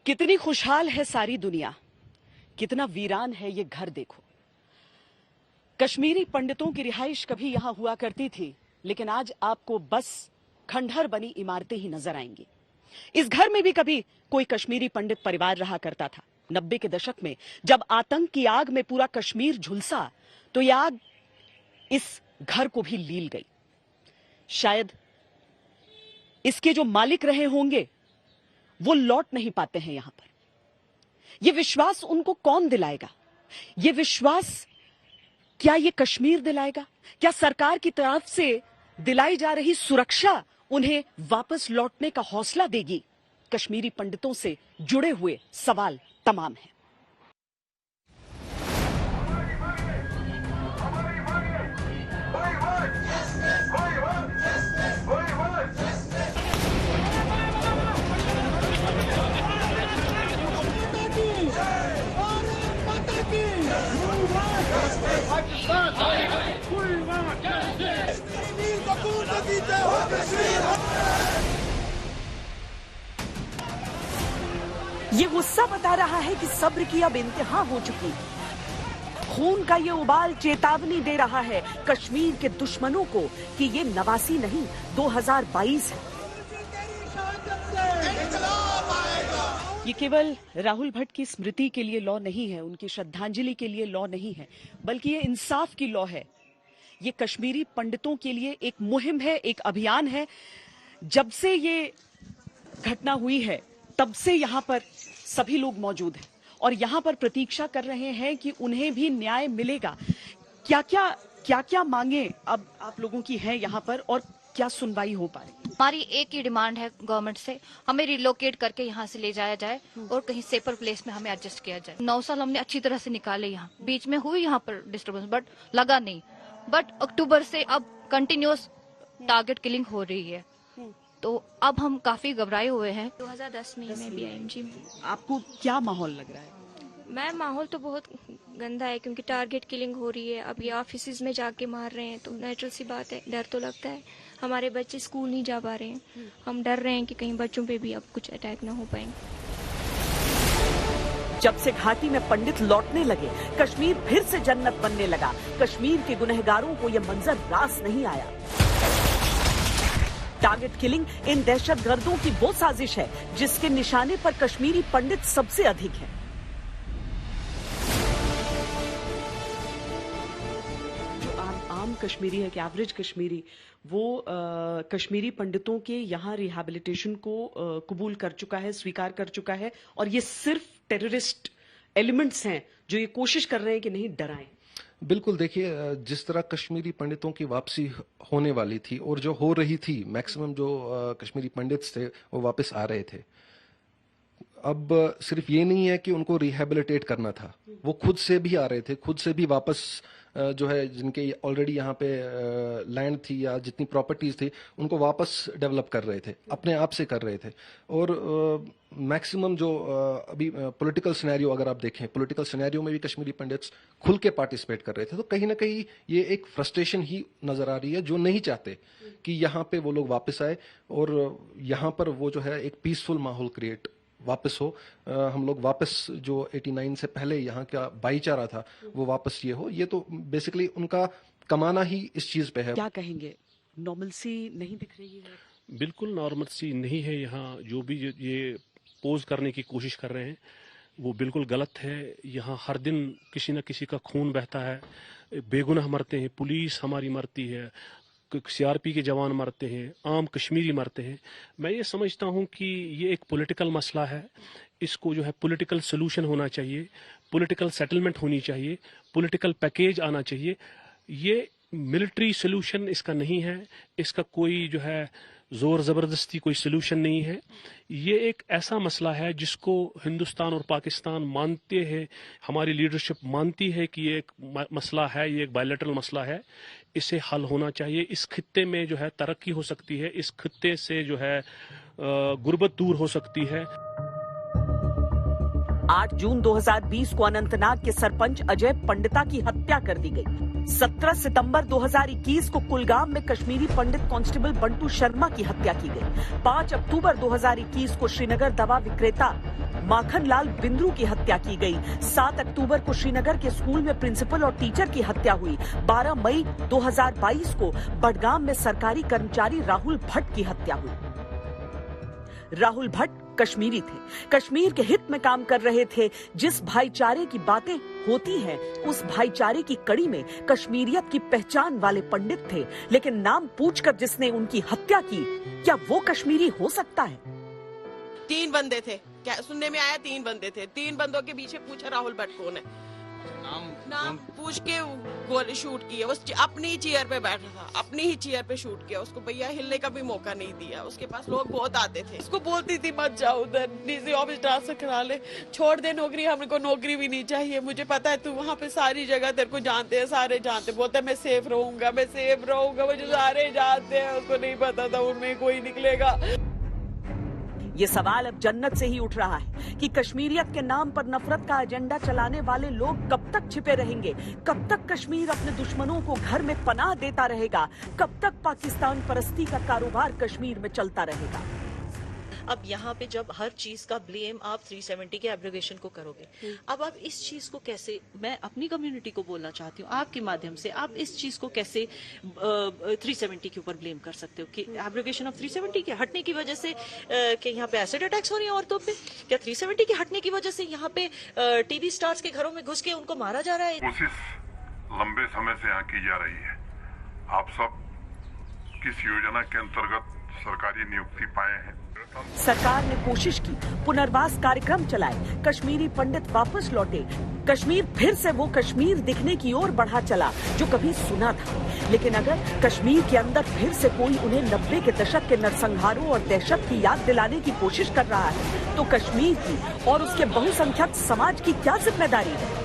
कितनी खुशहाल है सारी दुनिया, कितना वीरान है ये घर देखो। कश्मीरी पंडितों की रिहाइश कभी यहां हुआ करती थी, लेकिन आज आपको बस खंडहर बनी इमारतें ही नजर आएंगी। इस घर में भी कभी कोई कश्मीरी पंडित परिवार रहा करता था। 90 के दशक में जब आतंक की आग में पूरा कश्मीर झुलसा, तो यह आग इस घर को भी लील गई। शायद इसके जो मालिक रहे होंगे वो लौट नहीं पाते हैं यहां पर। यह विश्वास उनको कौन दिलाएगा? यह विश्वास क्या ये कश्मीर दिलाएगा? क्या सरकार की तरफ से दिलाई जा रही सुरक्षा उन्हें वापस लौटने का हौसला देगी? कश्मीरी पंडितों से जुड़े हुए सवाल तमाम हैं। ये गुस्सा बता रहा है कि सब्र की अब इंतहा हो चुकी है। खून का ये उबाल चेतावनी दे रहा है कश्मीर के दुश्मनों को कि ये 89 नहीं 2022 है। ये केवल राहुल भट्ट की स्मृति के लिए लॉ नहीं है, उनकी श्रद्धांजलि के लिए लॉ नहीं है, बल्कि ये इंसाफ की लॉ है। ये कश्मीरी पंडितों के लिए एक मुहिम है, एक अभियान है। जब से ये घटना हुई है तब से यहाँ पर सभी लोग मौजूद हैं और यहाँ पर प्रतीक्षा कर रहे हैं कि उन्हें भी न्याय मिलेगा। क्या क्या मांगे अब आप लोगों की हैं यहाँ पर और क्या सुनवाई हो पा रही? हमारी एक ही डिमांड है गवर्नमेंट से, हमें रिलोकेट करके यहाँ से ले जाया जाए और कहीं सेफर प्लेस में हमें एडजस्ट किया जाए। 9 साल हमने अच्छी तरह से निकाले, यहाँ बीच में हुई यहाँ पर डिस्टर्बेंस बट लगा नहीं। बट अक्टूबर से अब कंटिन्यूस टारगेट किलिंग हो रही है, तो अब हम काफी घबराए हुए हैं। 2010 में भी आई जी। आपको क्या माहौल लग रहा है? मैम माहौल तो बहुत गंदा है क्योंकि टारगेट किलिंग हो रही है। अब ये ऑफिस में जाके मार रहे हैं तो नेचुरल सी बात है, डर तो लगता है। हमारे बच्चे स्कूल नहीं जा पा रहे हैं, हम डर रहे हैं कि कहीं बच्चों पे भी अब कुछ अटैक ना हो पाए। जब से घाटी में पंडित लौटने लगे, कश्मीर फिर से जन्नत बनने लगा। कश्मीर के गुनहगारों को यह मंजर रास नहीं आया। टारगेट किलिंग इन दहशतगर्दों की वो साजिश है जिसके निशाने पर कश्मीरी पंडित सबसे अधिक हैं। जो आम कश्मीरी है कि एवरेज कश्मीरी, वो कश्मीरी पंडितों के यहाँ रिहैबिलिटेशन को कबूल कर चुका है, स्वीकार कर चुका है, और ये सिर्फ टेररिस्ट एलिमेंट्स हैं जो ये कोशिश कर रहे हैं कि नहीं डराएं। बिल्कुल, देखिए जिस तरह कश्मीरी पंडितों की वापसी होने वाली थी और जो हो रही थी, मैक्सिमम जो कश्मीरी पंडित्स थे वो वापस आ रहे थे। अब सिर्फ ये नहीं है कि उनको रिहैबिलिटेट करना था, वो खुद से भी आ रहे थे, खुद से भी वापस जो है जिनके ऑलरेडी यहाँ पे लैंड थी या जितनी प्रॉपर्टीज थी उनको वापस डेवलप कर रहे थे, अपने आप से कर रहे थे। और मैक्सिमम जो अभी पॉलिटिकल सिनेरियो अगर आप देखें, पॉलिटिकल सिनेरियो में भी कश्मीरी पंडित्स खुल के पार्टिसिपेट कर रहे थे। तो कहीं ना कहीं ये एक फ्रस्ट्रेशन ही नजर आ रही है, जो नहीं चाहते कि यहाँ पे वो लोग वापस आए और यहाँ पर वो जो है एक पीसफुल माहौल क्रिएट वापस हो। हम लोग वापस जो 89 से पहले यहाँ का भाईचारा था वो वापस ये हो। ये तो बेसिकली उनका कमाना ही इस चीज पे है। क्या कहेंगे, नॉर्मलसी नहीं दिख रही है? बिल्कुल नॉर्मलसी नहीं है यहाँ। जो भी ये पोज करने की कोशिश कर रहे हैं वो बिल्कुल गलत है। यहाँ हर दिन किसी न किसी का खून बहता है, बेगुनाह मरते हैं, पुलिस हमारी मरती है, सीआरपी के जवान मरते हैं, आम कश्मीरी मरते हैं। मैं ये समझता हूँ कि ये एक पॉलिटिकल मसला है, इसको जो है पॉलिटिकल सोल्यूशन होना चाहिए, पॉलिटिकल सेटलमेंट होनी चाहिए, पॉलिटिकल पैकेज आना चाहिए। ये मिलिट्री सोल्यूशन इसका नहीं है, इसका कोई जो है जोर ज़बरदस्ती कोई सोल्यूशन नहीं है। ये एक ऐसा मसला है जिसको हिंदुस्तान और पाकिस्तान मानते हैं, हमारी लीडरशिप मानती है कि ये एक मसला है, ये एक बायलैटरल मसला है, इसे हल होना चाहिए। इस खित्ते में जो है तरक्की हो सकती है, इस खित्ते से जो है गुर्बत दूर हो सकती है। 8 जून 2020 को अनंतनाग के सरपंच अजय पंडिता की हत्या कर दी गई। 17 सितंबर 2021 को कुलगाम में कश्मीरी पंडित कांस्टेबल बंटू शर्मा की हत्या की गई। 5 अक्टूबर 2021 को श्रीनगर दवा विक्रेता माखन लाल बिंद्रू की हत्या की गई। 7 अक्टूबर को श्रीनगर के स्कूल में प्रिंसिपल और टीचर की हत्या हुई। 12 मई 2022 को बडगाम में सरकारी कर्मचारी राहुल भट्ट की हत्या हुई। राहुल भट्ट कश्मीरी थे, कश्मीर के हित में काम कर रहे थे। जिस भाईचारे की बातें होती हैं, उस भाईचारे की कड़ी में कश्मीरियत की पहचान वाले पंडित थे। लेकिन नाम पूछकर जिसने उनकी हत्या की, क्या वो कश्मीरी हो सकता है? 3 बंदे थे, क्या सुनने में आया? 3 बंदे थे। 3 बंदों के पीछे पूछा राहुल भट्ट कौन है, नाम पूछ के गोली शूट किया। उस अपनी ही चेयर पे बैठा था, अपनी ही चेयर पे शूट किया उसको। भैया हिलने का भी मौका नहीं दिया। उसके पास लोग बहुत आते थे। उसको बोलती थी मत जाओ उधर, डीसी ऑफिस ट्रांसफर करा ले, छोड़ दे नौकरी, हमको नौकरी भी नहीं चाहिए। मुझे पता है तू वहाँ पे सारी जगह तेरे को जानते हैं, सारे जानते। बोलता है मैं सेफ रहूंगा, मैं सेफ रहूंगा, मुझे सारे जानते हैं। उसको नहीं पता था उनमें कोई निकलेगा। ये सवाल अब जन्नत से ही उठ रहा है कि कश्मीरियत के नाम पर नफरत का एजेंडा चलाने वाले लोग कब तक छिपे रहेंगे? कब तक कश्मीर अपने दुश्मनों को घर में पनाह देता रहेगा? कब तक पाकिस्तान परस्ती का कारोबार कश्मीर में चलता रहेगा? अब यहाँ पे जब हर चीज का ब्लेम आप 370 के एब्रोगेशन को करोगे, अब आप इस चीज को कैसे, मैं अपनी कम्युनिटी को बोलना चाहती हूँ आपके माध्यम से, आप इस चीज को कैसे 370 के ऊपर ब्लेम कर सकते हो कि एब्रोगेशन ऑफ 370 के हटने की वजह से कि यहाँ पे एसिड अटैक्स हो रही हैं औरतों पे? क्या 370 के हटने की वजह से यहाँ पे टीवी स्टार्स के घरों में घुस के उनको मारा जा रहा है? कोशिश लंबे समय से यहाँ की जा रही है। आप सब किस योजना के अंतर्गत सरकारी नियुक्ति पाए हैं? सरकार ने कोशिश की, पुनर्वास कार्यक्रम चलाए, कश्मीरी पंडित वापस लौटे, कश्मीर फिर से वो कश्मीर दिखने की ओर बढ़ा चला जो कभी सुना था। लेकिन अगर कश्मीर के अंदर फिर से कोई उन्हें 90 के दशक के नरसंहारों और दहशत की याद दिलाने की कोशिश कर रहा है, तो कश्मीर की और उसके बहुसंख्यक समाज की क्या जिम्मेदारी है?